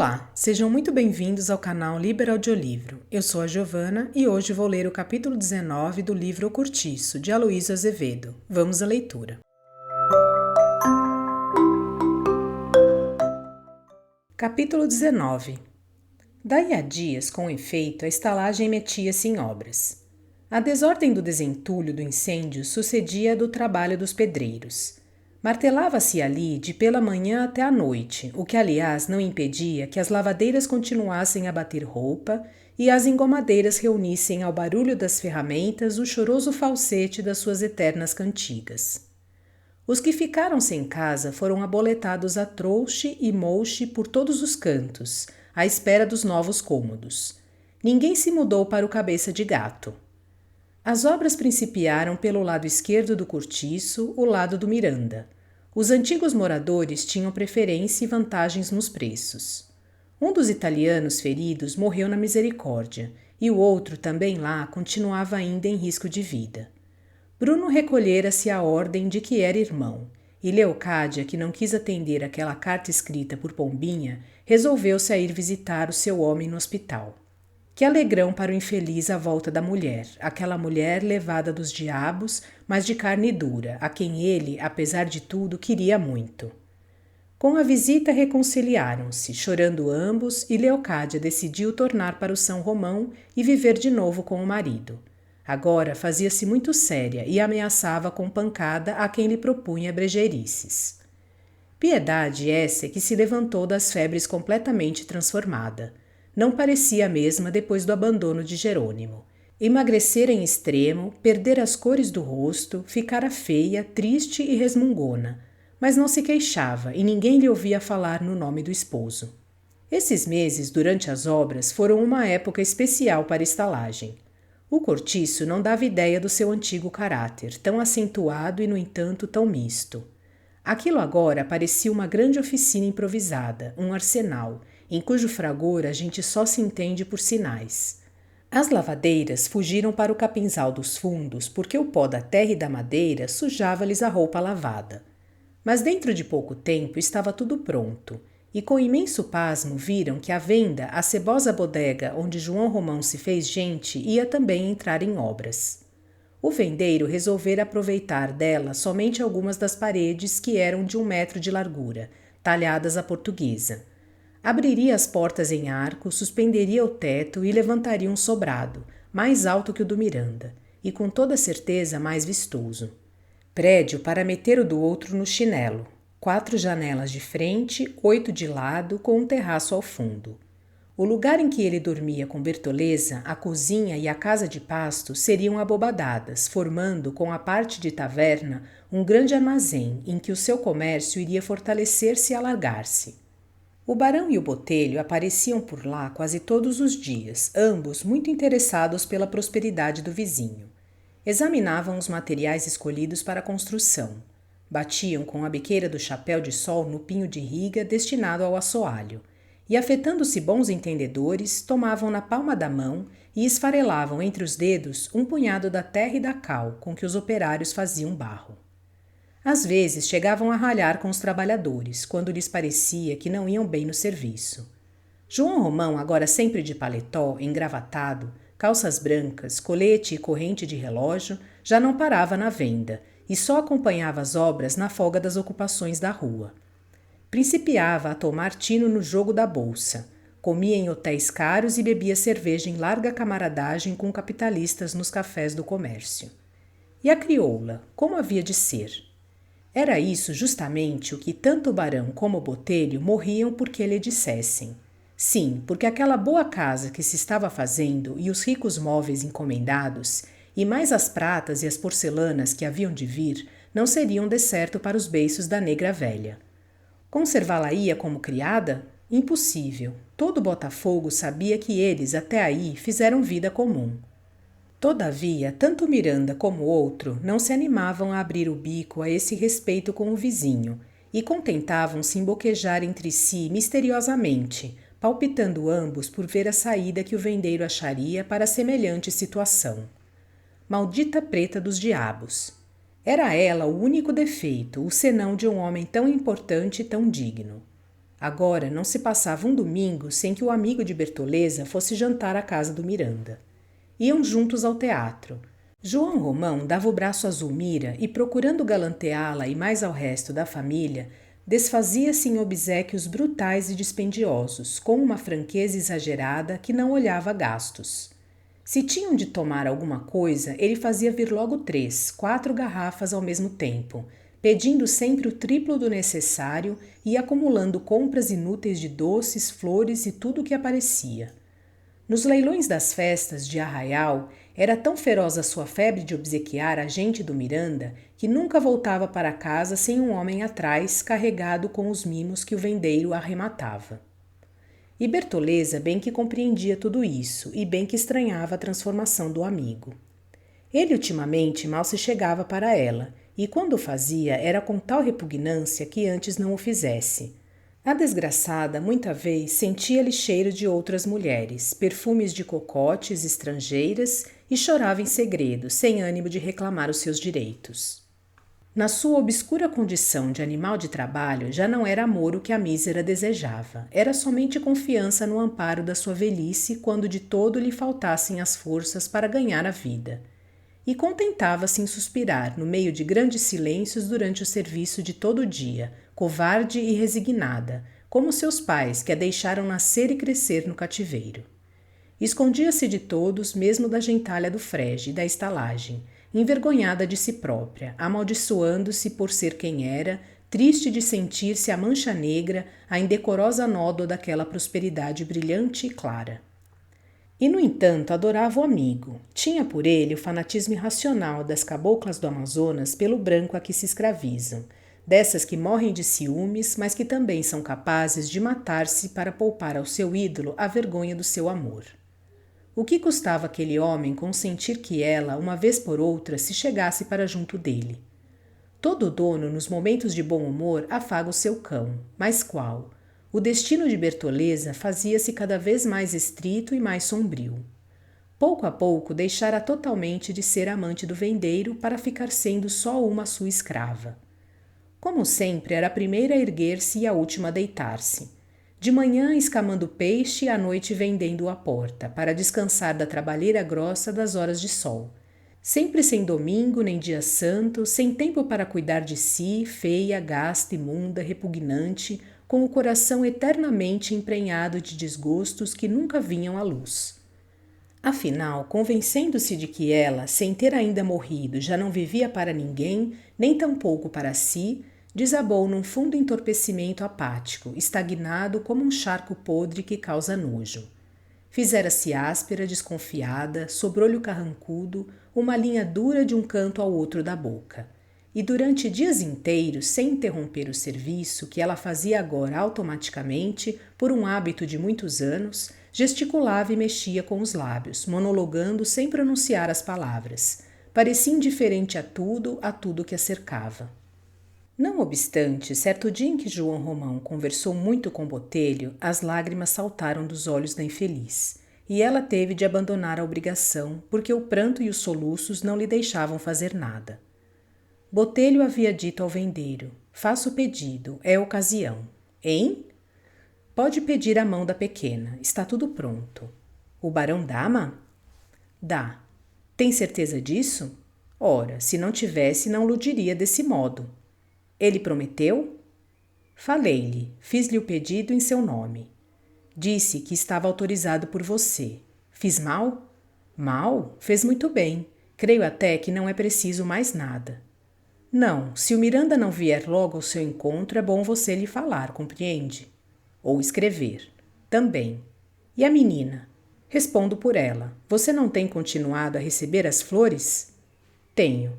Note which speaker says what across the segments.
Speaker 1: Olá, sejam muito bem-vindos ao canal Liber Audiolivro. Eu sou a Giovana e hoje vou ler o capítulo 19 do livro O Cortiço, de Aloísio Azevedo. Vamos à leitura. Capítulo 19. Daí a dias, com efeito, a estalagem metia-se em obras. A desordem do desentulho do incêndio sucedia a do trabalho dos pedreiros. Martelava-se ali de pela manhã até a noite, o que aliás não impedia que as lavadeiras continuassem a bater roupa e as engomadeiras reunissem ao barulho das ferramentas o choroso falsete das suas eternas cantigas. Os que ficaram sem casa foram aboletados a trouxe e mouxe por todos os cantos, à espera dos novos cômodos. Ninguém se mudou para o Cabeça de Gato. As obras principiaram pelo lado esquerdo do cortiço, o lado do Miranda. Os antigos moradores tinham preferência e vantagens nos preços. Um dos italianos feridos morreu na Misericórdia, e o outro, também lá, continuava ainda em risco de vida. Bruno recolhera-se à ordem de que era irmão, e Leocádia, que não quis atender aquela carta escrita por Pombinha, resolveu-se a ir visitar o seu homem no hospital. Que alegrão para o infeliz a volta da mulher, aquela mulher levada dos diabos, mas de carne dura, a quem ele, apesar de tudo, queria muito. Com a visita reconciliaram-se, chorando ambos, e Leocádia decidiu tornar para o São Romão e viver de novo com o marido. Agora fazia-se muito séria e ameaçava com pancada a quem lhe propunha brejeirices. Piedade essa que se levantou das febres completamente transformada. Não parecia a mesma depois do abandono de Jerônimo. Emagrecera em extremo, perdera as cores do rosto, ficara feia, triste e resmungona, mas não se queixava e ninguém lhe ouvia falar no nome do esposo. Esses meses, durante as obras, foram uma época especial para a estalagem. O cortiço não dava ideia do seu antigo caráter, tão acentuado e, no entanto, tão misto. Aquilo agora parecia uma grande oficina improvisada, um arsenal, em cujo fragor a gente só se entende por sinais. As lavadeiras fugiram para o capinzal dos fundos porque o pó da terra e da madeira sujava-lhes a roupa lavada. Mas dentro de pouco tempo estava tudo pronto, e com imenso pasmo viram que a venda, a cebosa bodega onde João Romão se fez gente, ia também entrar em obras. O vendeiro resolvera aproveitar dela somente algumas das paredes que eram de 1 metro de largura, talhadas à portuguesa. Abriria as portas em arco, suspenderia o teto e levantaria um sobrado, mais alto que o do Miranda, e com toda certeza mais vistoso. Prédio para meter o do outro no chinelo. 4 janelas de frente, 8 de lado, com um terraço ao fundo. O lugar em que ele dormia com Bertoleza, a cozinha e a casa de pasto seriam abobadadas, formando, com a parte de taverna, um grande armazém em que o seu comércio iria fortalecer-se e alargar-se. O barão e o botelho apareciam por lá quase todos os dias, ambos muito interessados pela prosperidade do vizinho. Examinavam os materiais escolhidos para a construção. Batiam com a biqueira do chapéu de sol no pinho de riga destinado ao assoalho, e, afetando-se bons entendedores, tomavam na palma da mão e esfarelavam entre os dedos um punhado da terra e da cal com que os operários faziam barro. Às vezes chegavam a ralhar com os trabalhadores, quando lhes parecia que não iam bem no serviço. João Romão, agora sempre de paletó, engravatado, calças brancas, colete e corrente de relógio, já não parava na venda e só acompanhava as obras na folga das ocupações da rua. Principiava a tomar tino no jogo da bolsa, comia em hotéis caros e bebia cerveja em larga camaradagem com capitalistas nos cafés do comércio. E a crioula, como havia de ser? Era isso justamente o que tanto o barão como o botelho morriam porque lhe dissessem. Sim, porque aquela boa casa que se estava fazendo e os ricos móveis encomendados, e mais as pratas e as porcelanas que haviam de vir, não seriam decerto para os beiços da negra velha. Conservá-la-ia como criada? Impossível. Todo Botafogo sabia que eles, até aí, fizeram vida comum. Todavia, tanto Miranda como o outro não se animavam a abrir o bico a esse respeito com o vizinho e contentavam-se em boquejar entre si misteriosamente, palpitando ambos por ver a saída que o vendeiro acharia para semelhante situação. Maldita preta dos diabos! Era ela o único defeito, o senão de um homem tão importante e tão digno. Agora não se passava um domingo sem que o amigo de Bertoleza fosse jantar à casa do Miranda. Iam juntos ao teatro. João Romão dava o braço a Zulmira e, procurando galanteá-la e mais ao resto da família, desfazia-se em obséquios brutais e dispendiosos, com uma franqueza exagerada que não olhava gastos. Se tinham de tomar alguma coisa, ele fazia vir logo 3, 4 garrafas ao mesmo tempo, pedindo sempre o triplo do necessário e acumulando compras inúteis de doces, flores e tudo o que aparecia. Nos leilões das festas de arraial, era tão feroz a sua febre de obsequiar a gente do Miranda que nunca voltava para casa sem um homem atrás carregado com os mimos que o vendeiro arrematava. E Bertoleza bem que compreendia tudo isso e bem que estranhava a transformação do amigo. Ele ultimamente mal se chegava para ela, e quando o fazia era com tal repugnância que antes não o fizesse. A desgraçada, muita vez, sentia-lhe cheiro de outras mulheres, perfumes de cocotes estrangeiras e chorava em segredo, sem ânimo de reclamar os seus direitos. Na sua obscura condição de animal de trabalho, já não era amor o que a mísera desejava, era somente confiança no amparo da sua velhice quando de todo lhe faltassem as forças para ganhar a vida. E contentava-se em suspirar no meio de grandes silêncios durante o serviço de todo o dia, covarde e resignada, como seus pais que a deixaram nascer e crescer no cativeiro. Escondia-se de todos, mesmo da gentalha do frege e da estalagem, envergonhada de si própria, amaldiçoando-se por ser quem era, triste de sentir-se a mancha negra, a indecorosa nódoa daquela prosperidade brilhante e clara. E, no entanto, adorava o amigo. Tinha por ele o fanatismo irracional das caboclas do Amazonas pelo branco a que se escravizam, dessas que morrem de ciúmes, mas que também são capazes de matar-se para poupar ao seu ídolo a vergonha do seu amor. O que custava aquele homem consentir que ela, uma vez por outra, se chegasse para junto dele? Todo dono, nos momentos de bom humor, afaga o seu cão, mas qual? O destino de Bertoleza fazia-se cada vez mais estrito e mais sombrio. Pouco a pouco deixara totalmente de ser amante do vendeiro para ficar sendo só uma sua escrava. Como sempre, era a primeira a erguer-se e a última a deitar-se. De manhã escamando peixe e à noite vendendo-o à porta, para descansar da trabalheira grossa das horas de sol. Sempre sem domingo nem dia santo, sem tempo para cuidar de si, feia, gasta, imunda, repugnante, com o coração eternamente emprenhado de desgostos que nunca vinham à luz. Afinal, convencendo-se de que ela, sem ter ainda morrido, já não vivia para ninguém, nem tampouco para si, desabou num fundo entorpecimento apático, estagnado como um charco podre que causa nojo. Fizera-se áspera, desconfiada, sobrou-lhe o carrancudo, uma linha dura de um canto ao outro da boca. E durante dias inteiros, sem interromper o serviço, que ela fazia agora automaticamente, por um hábito de muitos anos, gesticulava e mexia com os lábios, monologando sem pronunciar as palavras. Parecia indiferente a tudo que a cercava. Não obstante, certo dia em que João Romão conversou muito com Botelho, as lágrimas saltaram dos olhos da infeliz, e ela teve de abandonar a obrigação, porque o pranto e os soluços não lhe deixavam fazer nada. Botelho havia dito ao vendeiro: faço o pedido, é a ocasião. Hein? Pode pedir a mão da pequena, está tudo pronto. O barão dá-ma? Dá. Tem certeza disso? Ora, se não tivesse, não lhe diria desse modo. Ele prometeu? Falei-lhe, fiz-lhe o pedido em seu nome. Disse que estava autorizado por você. Fiz mal? Mal? Fez muito bem. Creio até que não é preciso mais nada. Não, se o Miranda não vier logo ao seu encontro, é bom você lhe falar, compreende? Ou escrever. Também. E a menina? Respondo por ela. Você não tem continuado a receber as flores? Tenho.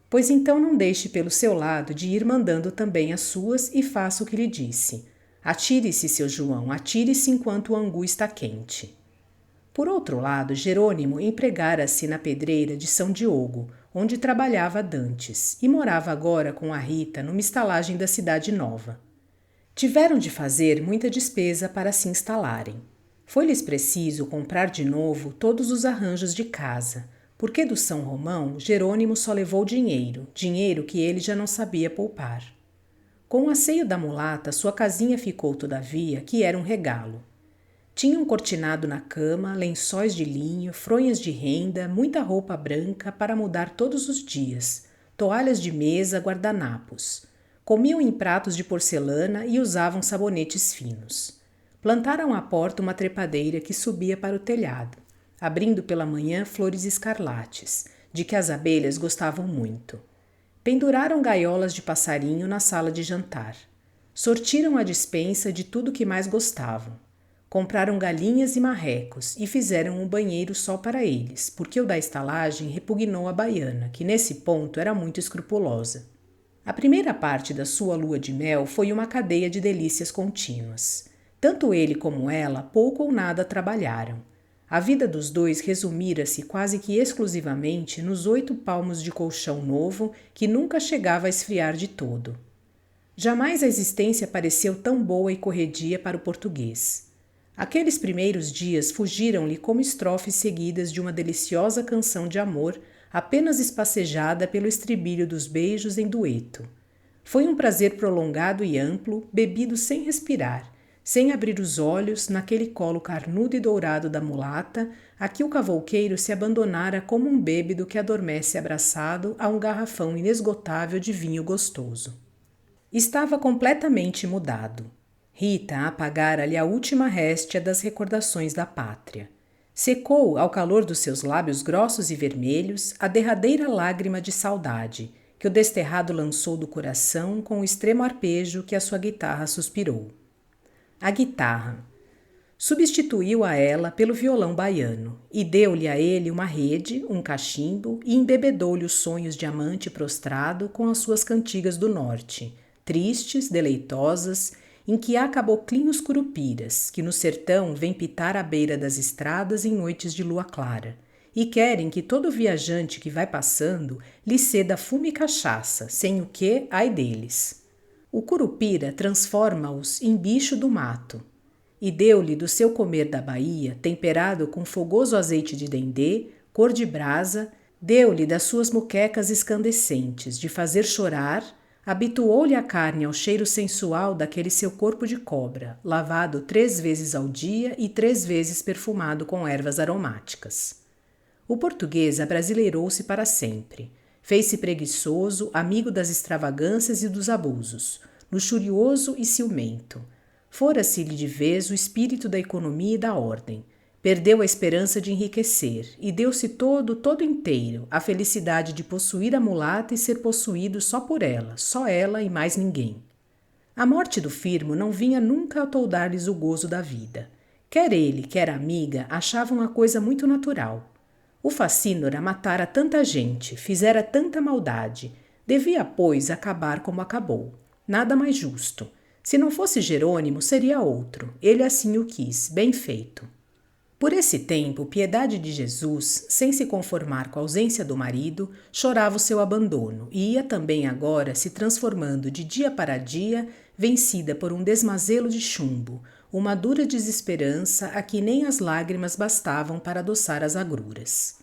Speaker 1: Pois então não deixe pelo seu lado de ir mandando também as suas e faça o que lhe disse. Atire-se, seu João, atire-se enquanto o angu está quente. Por outro lado, Jerônimo empregara-se na pedreira de São Diogo, onde trabalhava dantes, e morava agora com a Rita numa estalagem da cidade nova. Tiveram de fazer muita despesa para se instalarem. Foi-lhes preciso comprar de novo todos os arranjos de casa, porque do São Romão Jerônimo só levou dinheiro que ele já não sabia poupar. Com o asseio da mulata, sua casinha ficou, todavia, que era um regalo. Tinha um cortinado na cama, lençóis de linho, fronhas de renda, muita roupa branca para mudar todos os dias, toalhas de mesa, guardanapos. Comiam em pratos de porcelana e usavam sabonetes finos. Plantaram à porta uma trepadeira que subia para o telhado, abrindo pela manhã flores escarlates, de que as abelhas gostavam muito. Penduraram gaiolas de passarinho na sala de jantar. Sortiram a despensa de tudo que mais gostavam. Compraram galinhas e marrecos e fizeram um banheiro só para eles, porque o da estalagem repugnou a baiana, que nesse ponto era muito escrupulosa. A primeira parte da sua lua de mel foi uma cadeia de delícias contínuas. Tanto ele como ela pouco ou nada trabalharam. A vida dos dois resumira-se quase que exclusivamente nos 8 palmos de colchão novo que nunca chegava a esfriar de todo. Jamais a existência pareceu tão boa e corredia para o português. Aqueles primeiros dias fugiram-lhe como estrofes seguidas de uma deliciosa canção de amor, apenas espacejada pelo estribilho dos beijos em dueto. Foi um prazer prolongado e amplo, bebido sem respirar, sem abrir os olhos, naquele colo carnudo e dourado da mulata, a que o cavouqueiro se abandonara como um bêbedo que adormece abraçado a um garrafão inesgotável de vinho gostoso. Estava completamente mudado. Rita apagara-lhe a última réstia das recordações da pátria. Secou, ao calor dos seus lábios grossos e vermelhos, a derradeira lágrima de saudade, que o desterrado lançou do coração com o extremo arpejo que a sua guitarra suspirou. A guitarra. Substituiu a ela pelo violão baiano e deu-lhe a ele uma rede, um cachimbo e embebedou-lhe os sonhos de amante prostrado com as suas cantigas do norte, tristes, deleitosas, em que há caboclinhos curupiras, que no sertão vêm pitar à beira das estradas em noites de lua clara, e querem que todo viajante que vai passando lhe ceda fumo e cachaça, sem o que, ai deles. O curupira transforma-os em bicho do mato, e deu-lhe do seu comer da Bahia, temperado com fogoso azeite de dendê, cor de brasa, deu-lhe das suas muquecas escandescentes, de fazer chorar, habituou-lhe a carne ao cheiro sensual daquele seu corpo de cobra, lavado 3 vezes ao dia e 3 vezes perfumado com ervas aromáticas. O português abrasileirou-se para sempre. Fez-se preguiçoso, amigo das extravagâncias e dos abusos, luxurioso e ciumento. Fora-se-lhe de vez o espírito da economia e da ordem. Perdeu a esperança de enriquecer e deu-se todo inteiro à felicidade de possuir a mulata e ser possuído só ela e mais ninguém. A morte do Firmo não vinha nunca a toldar-lhes o gozo da vida. Quer ele, quer a amiga, achavam a coisa muito natural. O Facínora matara tanta gente, fizera tanta maldade, devia, pois, acabar como acabou. Nada mais justo. Se não fosse Jerônimo, seria outro. Ele assim o quis, bem feito. Por esse tempo, Piedade de Jesus, sem se conformar com a ausência do marido, chorava o seu abandono e ia também agora se transformando de dia para dia, vencida por um desmazelo de chumbo, uma dura desesperança a que nem as lágrimas bastavam para adoçar as agruras.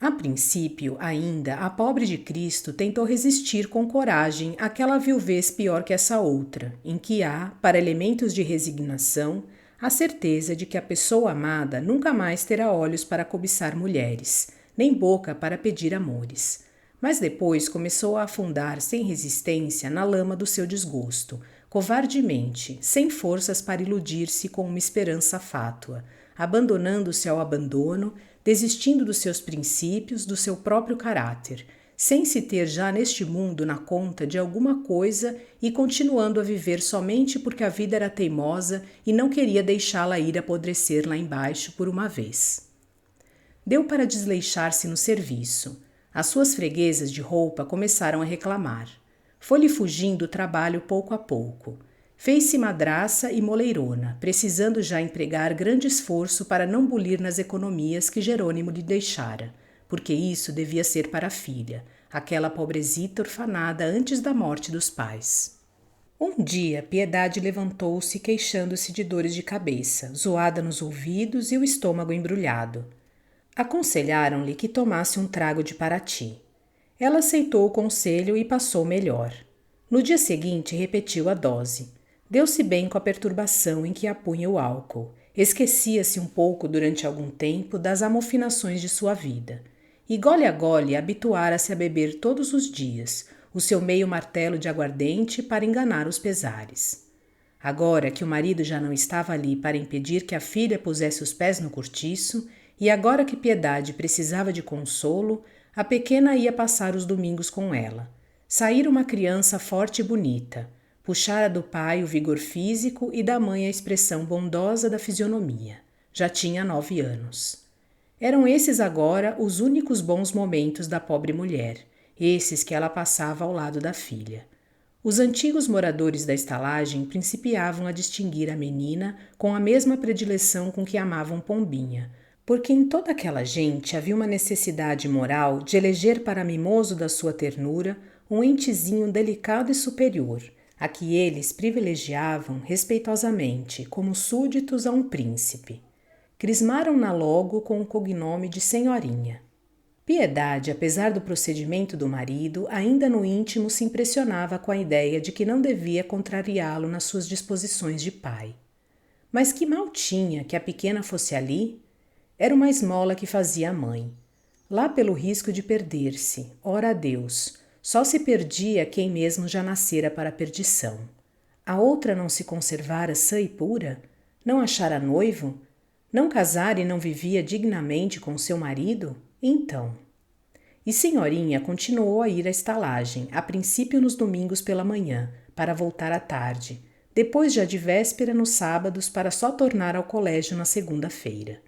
Speaker 1: A princípio, ainda, a pobre de Cristo tentou resistir com coragem àquela viuvez pior que essa outra, em que há, para elementos de resignação, a certeza de que a pessoa amada nunca mais terá olhos para cobiçar mulheres, nem boca para pedir amores. Mas depois começou a afundar sem resistência na lama do seu desgosto, covardemente, sem forças para iludir-se com uma esperança fátua, abandonando-se ao abandono, desistindo dos seus princípios, do seu próprio caráter, sem se ter já neste mundo na conta de alguma coisa e continuando a viver somente porque a vida era teimosa e não queria deixá-la ir apodrecer lá embaixo por uma vez. Deu para desleixar-se no serviço. As suas freguesas de roupa começaram a reclamar. Foi-lhe fugindo o trabalho pouco a pouco. Fez-se madraça e moleirona, precisando já empregar grande esforço para não bulir nas economias que Jerônimo lhe deixara, porque isso devia ser para a filha, aquela pobrezita orfanada antes da morte dos pais. Um dia, Piedade levantou-se queixando-se de dores de cabeça, zoada nos ouvidos e o estômago embrulhado. Aconselharam-lhe que tomasse um trago de Parati. Ela aceitou o conselho e passou melhor. No dia seguinte, repetiu a dose. Deu-se bem com a perturbação em que a punha o álcool. Esquecia-se um pouco durante algum tempo das amofinações de sua vida. E gole a gole habituara-se a beber todos os dias, o seu meio martelo de aguardente para enganar os pesares. Agora que o marido já não estava ali para impedir que a filha pusesse os pés no cortiço, e agora que Piedade precisava de consolo, a pequena ia passar os domingos com ela. Saíra uma criança forte e bonita. Puxara do pai o vigor físico e da mãe a expressão bondosa da fisionomia. Já tinha 9 anos. Eram esses agora os únicos bons momentos da pobre mulher, esses que ela passava ao lado da filha. Os antigos moradores da estalagem principiavam a distinguir a menina com a mesma predileção com que amavam Pombinha, porque em toda aquela gente havia uma necessidade moral de eleger para mimoso da sua ternura um entezinho delicado e superior, a que eles privilegiavam respeitosamente como súditos a um príncipe. Crismaram-na logo com o cognome de senhorinha. Piedade, apesar do procedimento do marido, ainda no íntimo se impressionava com a ideia de que não devia contrariá-lo nas suas disposições de pai. Mas que mal tinha que a pequena fosse ali? Era uma esmola que fazia a mãe. Lá pelo risco de perder-se, ora a Deus, só se perdia quem mesmo já nascera para a perdição. A outra não se conservara sã e pura? Não achara noivo? Não casara e não vivia dignamente com seu marido? Então. E senhorinha continuou a ir à estalagem, a princípio nos domingos pela manhã, para voltar à tarde, depois já de véspera nos sábados para só tornar ao colégio na segunda-feira.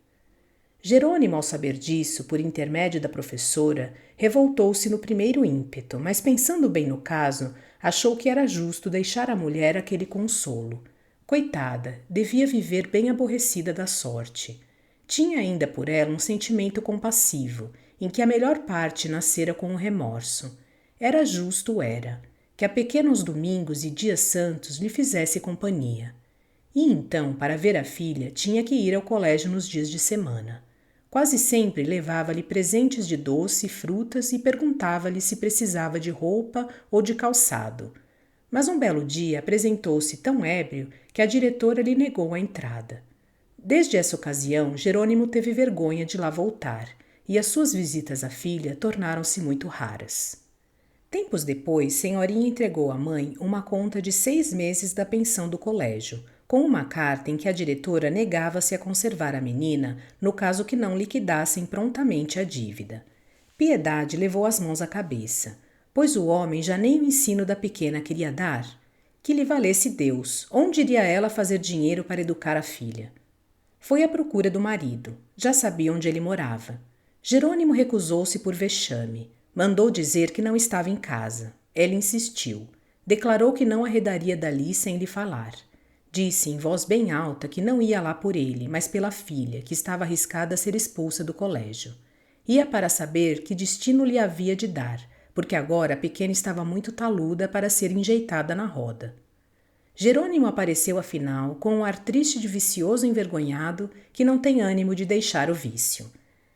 Speaker 1: Jerônimo, ao saber disso, por intermédio da professora, revoltou-se no primeiro ímpeto, mas pensando bem no caso, achou que era justo deixar à mulher aquele consolo. Coitada, devia viver bem aborrecida da sorte. Tinha ainda por ela um sentimento compassivo, em que a melhor parte nascera com o remorso. Era justo, era, que a pequena aos domingos e dias santos lhe fizesse companhia. E então, para ver a filha, tinha que ir ao colégio nos dias de semana. Quase sempre levava-lhe presentes de doce, frutas e perguntava-lhe se precisava de roupa ou de calçado. Mas um belo dia apresentou-se tão ébrio que a diretora lhe negou a entrada. Desde essa ocasião, Jerônimo teve vergonha de lá voltar, e as suas visitas à filha tornaram-se muito raras. Tempos depois, senhorinha entregou à mãe uma conta de 6 meses da pensão do colégio, com uma carta em que a diretora negava-se a conservar a menina no caso que não liquidassem prontamente a dívida. Piedade levou as mãos à cabeça, pois o homem já nem o ensino da pequena queria dar. Que lhe valesse Deus, onde iria ela fazer dinheiro para educar a filha? Foi à procura do marido, já sabia onde ele morava. Jerônimo recusou-se por vexame, mandou dizer que não estava em casa. Ela insistiu, declarou que não arredaria dali sem lhe falar. Disse em voz bem alta que não ia lá por ele, mas pela filha, que estava arriscada a ser expulsa do colégio. Ia para saber que destino lhe havia de dar, porque agora a pequena estava muito taluda para ser enjeitada na roda. Jerônimo apareceu afinal com um ar triste de vicioso envergonhado que não tem ânimo de deixar o vício.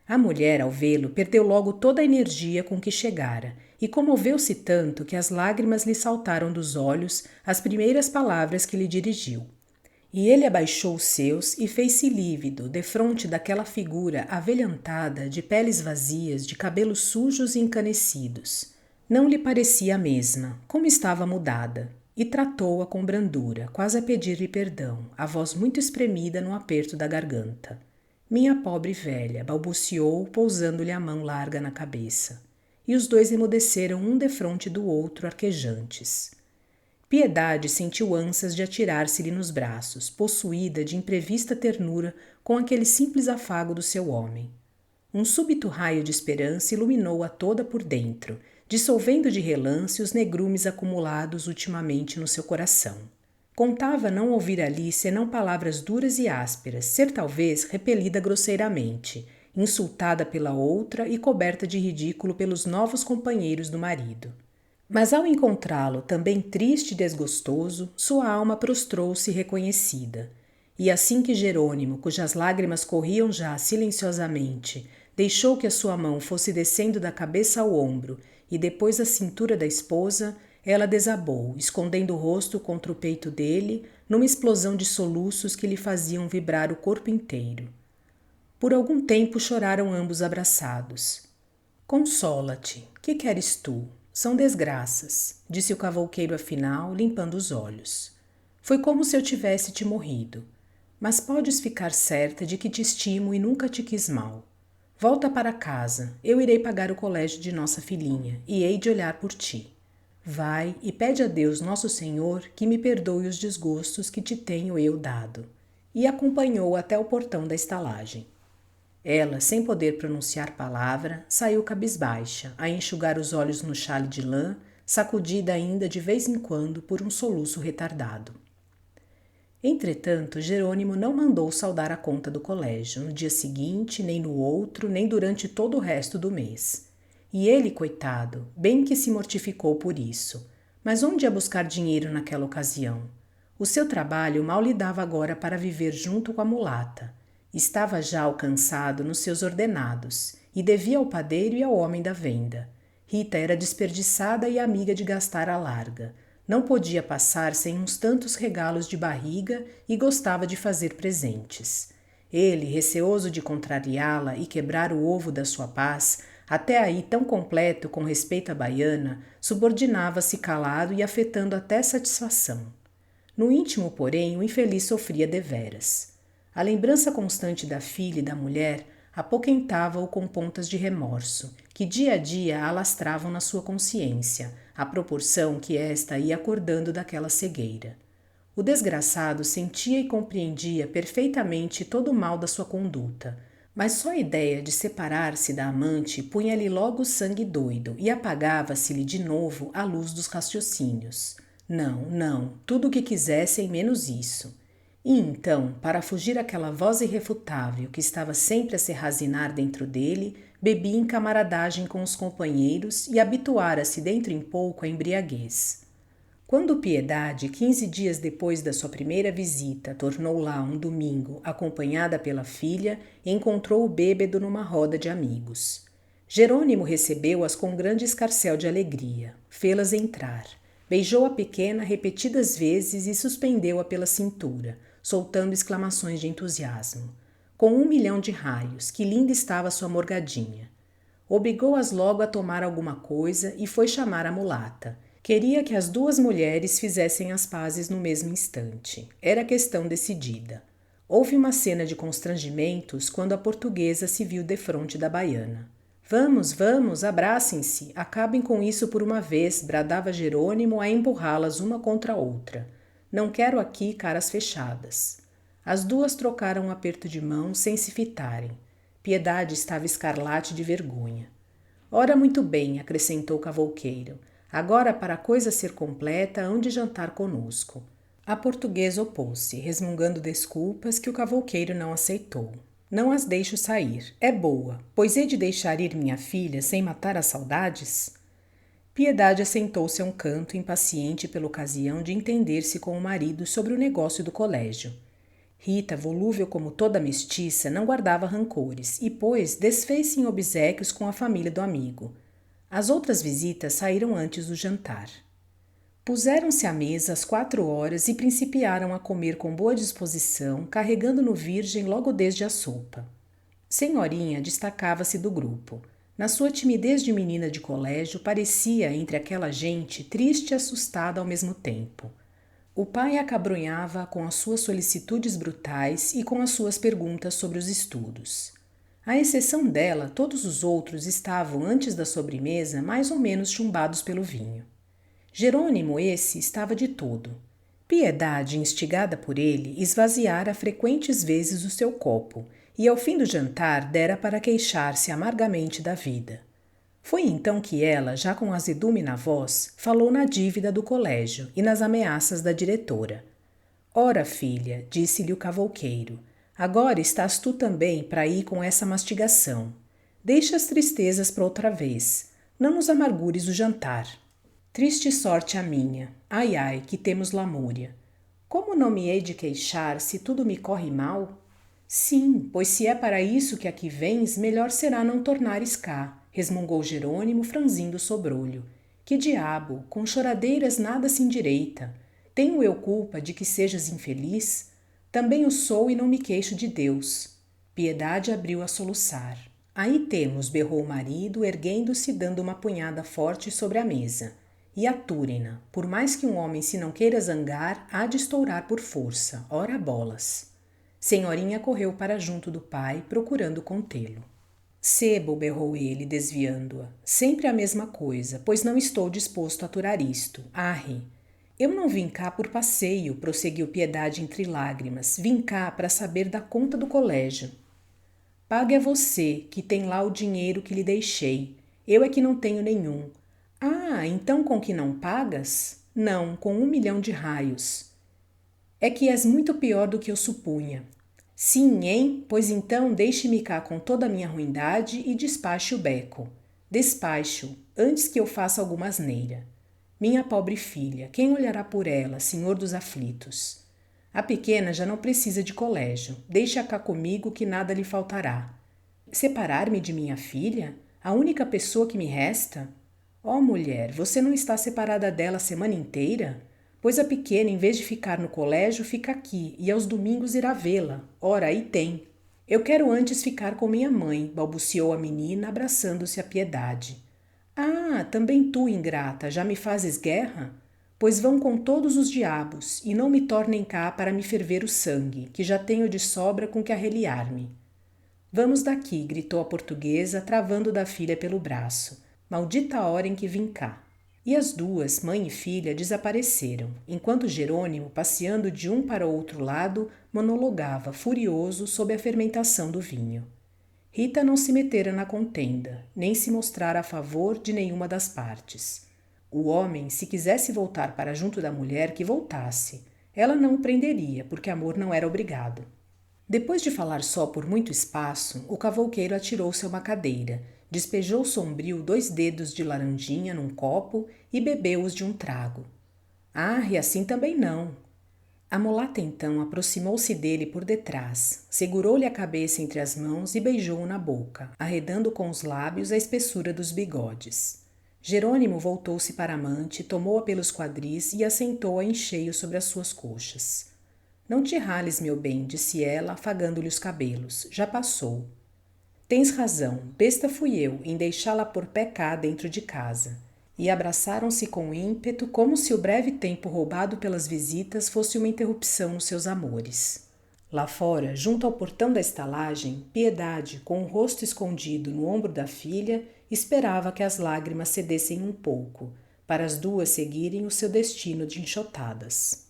Speaker 1: A mulher, ao vê-lo, perdeu logo toda a energia com que chegara e comoveu-se tanto que as lágrimas lhe saltaram dos olhos às primeiras palavras que lhe dirigiu. E ele abaixou os seus e fez-se lívido defronte daquela figura avelhantada, de peles vazias, de cabelos sujos e encanecidos. Não lhe parecia a mesma, como estava mudada, e tratou-a com brandura, quase a pedir-lhe perdão, a voz muito espremida no aperto da garganta. Minha pobre velha, balbuciou, pousando-lhe a mão larga na cabeça. E os dois emudeceram um defronte do outro, arquejantes. Piedade sentiu ânsias de atirar-se-lhe nos braços, possuída de imprevista ternura com aquele simples afago do seu homem. Um súbito raio de esperança iluminou-a toda por dentro, dissolvendo de relance os negrumes acumulados ultimamente no seu coração. Contava não ouvir ali senão palavras duras e ásperas, ser talvez repelida grosseiramente, insultada pela outra e coberta de ridículo pelos novos companheiros do marido. Mas ao encontrá-lo também triste e desgostoso, sua alma prostrou-se reconhecida. E assim que Jerônimo, cujas lágrimas corriam já silenciosamente, deixou que a sua mão fosse descendo da cabeça ao ombro e depois à cintura da esposa, Ela desabou, escondendo o rosto contra o peito dele, numa explosão de soluços que lhe faziam vibrar o corpo inteiro. Por algum tempo choraram ambos abraçados. Consola-te, que queres tu? São desgraças, disse o cavouqueiro afinal, limpando os olhos. Foi como se eu tivesse te morrido. Mas podes ficar certa de que te estimo e nunca te quis mal. Volta para casa, eu irei pagar o colégio de nossa filhinha e hei de olhar por ti. Vai e pede a Deus Nosso Senhor que me perdoe os desgostos que te tenho eu dado. E acompanhou até o portão da estalagem. Ela, sem poder pronunciar palavra, saiu cabisbaixa, a enxugar os olhos no chale de lã, sacudida ainda de vez em quando por um soluço retardado. Entretanto, Jerônimo não mandou saldar a conta do colégio no dia seguinte, nem no outro, nem durante todo o resto do mês. E ele, coitado, bem que se mortificou por isso. Mas onde ia buscar dinheiro naquela ocasião? O seu trabalho mal lhe dava agora para viver junto com a mulata. Estava já alcançado nos seus ordenados e devia ao padeiro e ao homem da venda. Rita era desperdiçada e amiga de gastar à larga. Não podia passar sem uns tantos regalos de barriga e gostava de fazer presentes. Ele, receoso de contrariá-la e quebrar o ovo da sua paz, até aí tão completo com respeito à baiana, subordinava-se calado e afetando até satisfação. No íntimo, porém, o infeliz sofria deveras. A lembrança constante da filha e da mulher apoquentava-o com pontas de remorso, que dia a dia alastravam na sua consciência, à proporção que esta ia acordando daquela cegueira. O desgraçado sentia e compreendia perfeitamente todo o mal da sua conduta, mas só a ideia de separar-se da amante punha-lhe logo o sangue doido e apagava-se-lhe de novo a luz dos raciocínios. Não, tudo o que quisessem menos isso. E então, para fugir àquela voz irrefutável que estava sempre a se razinar dentro dele, bebia em camaradagem com os companheiros e habituara-se dentro em pouco à embriaguez. Quando Piedade, 15 dias depois da sua primeira visita, tornou lá um domingo, acompanhada pela filha, encontrou o bêbado numa roda de amigos. Jerônimo recebeu-as com grande escarcéu de alegria, fê-las entrar. Beijou a pequena repetidas vezes e suspendeu-a pela cintura, soltando exclamações de entusiasmo. Com 1 milhão de raios, que linda estava sua morgadinha. Obrigou-as logo a tomar alguma coisa e foi chamar a mulata. Queria que as duas mulheres fizessem as pazes no mesmo instante. Era questão decidida. Houve uma cena de constrangimentos quando a portuguesa se viu defronte da baiana. Vamos, abracem-se, acabem com isso por uma vez, bradava Jerônimo a empurrá-las uma contra a outra. Não quero aqui caras fechadas. As duas trocaram um aperto de mão sem se fitarem. Piedade estava escarlate de vergonha. Ora, muito bem, acrescentou o cavouqueiro. Agora, para a coisa ser completa, hão de jantar conosco. A portuguesa opôs-se, resmungando desculpas que o cavouqueiro não aceitou. Não as deixo sair. É boa, pois hei de deixar ir minha filha sem matar as saudades? Piedade assentou-se a um canto, impaciente pela ocasião de entender-se com o marido sobre o negócio do colégio. Rita, volúvel como toda mestiça, não guardava rancores e, pois, desfez-se em obséquios com a família do amigo. As outras visitas saíram antes do jantar. Puseram-se à mesa às 4 horas e principiaram a comer com boa disposição, carregando no virgem logo desde a sopa. Senhorinha destacava-se do grupo. Na sua timidez de menina de colégio, parecia, entre aquela gente, triste e assustada ao mesmo tempo. O pai acabrunhava com as suas solicitudes brutais e com as suas perguntas sobre os estudos. À exceção dela, todos os outros estavam, antes da sobremesa, mais ou menos chumbados pelo vinho. Jerônimo, esse, estava de todo. Piedade, instigada por ele, esvaziara frequentes vezes o seu copo, e ao fim do jantar dera para queixar-se amargamente da vida. Foi então que ela, já com azedume na voz, falou na dívida do colégio e nas ameaças da diretora. Ora, filha, disse-lhe o cavouqueiro, agora estás tu também para ir com essa mastigação. Deixa as tristezas para outra vez. Não nos amargures o jantar. Triste sorte a minha. Ai, que temos lamúria. Como não me hei de queixar se tudo me corre mal? Sim, pois se é para isso que aqui vens, melhor será não tornares cá, resmungou Jerônimo, franzindo o sobrolho. Que diabo, com choradeiras nada se endireita. Tenho eu culpa de que sejas infeliz? Também o sou e não me queixo de Deus. Piedade abriu a soluçar. Aí temos, berrou o marido, erguendo-se e dando uma punhada forte sobre a mesa. E aturem-na, por mais que um homem se não queira zangar, há de estourar por força, ora bolas. Senhorinha correu para junto do pai, procurando contê-lo. Sebo, berrou ele, desviando-a. Sempre a mesma coisa, pois não estou disposto a aturar isto. Arre! Eu não vim cá por passeio, prosseguiu Piedade entre lágrimas. Vim cá para saber da conta do colégio. Pague a você, que tem lá o dinheiro que lhe deixei. Eu é que não tenho nenhum. Ah, então com que não pagas? Não, com 1 milhão de raios. É que és muito pior do que eu supunha. Sim, hein? Pois então deixe-me cá com toda a minha ruindade e despache o beco. Despache-o, antes que eu faça alguma asneira. Minha pobre filha, quem olhará por ela, senhor dos aflitos? A pequena já não precisa de colégio. Deixa cá comigo que nada lhe faltará. Separar-me de minha filha? A única pessoa que me resta? Oh, mulher, você não está separada dela a semana inteira? Pois a pequena, em vez de ficar no colégio, fica aqui e aos domingos irá vê-la. Ora, aí tem. Eu quero antes ficar com minha mãe, balbuciou a menina, abraçando-se a Piedade. Ah, também tu, ingrata, já me fazes guerra? Pois vão com todos os diabos e não me tornem cá para me ferver o sangue, que já tenho de sobra com que arreliar-me. Vamos daqui, gritou a portuguesa, travando da filha pelo braço. Maldita hora em que vim cá. E as duas, mãe e filha, desapareceram, enquanto Jerônimo, passeando de um para o outro lado, monologava, furioso, sob a fermentação do vinho. Rita não se metera na contenda, nem se mostrara a favor de nenhuma das partes. O homem, se quisesse voltar para junto da mulher, que voltasse. Ela não o prenderia, porque amor não era obrigado. Depois de falar só por muito espaço, o cavouqueiro atirou-se a uma cadeira, despejou sombrio 2 dedos de laranjinha num copo e bebeu-os de um trago. Ah, e assim também não. A mulata então aproximou-se dele por detrás, segurou-lhe a cabeça entre as mãos e beijou-o na boca, arredando com os lábios a espessura dos bigodes. Jerônimo voltou-se para a amante, tomou-a pelos quadris e assentou-a em cheio sobre as suas coxas. Não te rales, meu bem, disse ela, afagando-lhe os cabelos. Já passou. Tens razão, besta fui eu em deixá-la pôr pé cá dentro de casa. E abraçaram-se com ímpeto, como se o breve tempo roubado pelas visitas fosse uma interrupção nos seus amores. Lá fora, junto ao portão da estalagem, Piedade, com o rosto escondido no ombro da filha, esperava que as lágrimas cedessem um pouco, para as duas seguirem o seu destino de enxotadas.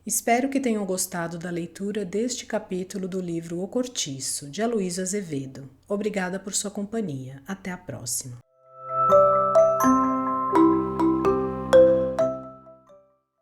Speaker 1: Espero que tenham gostado da leitura deste capítulo do livro O Cortiço, de Aloísio Azevedo. Obrigada por sua companhia. Até a próxima.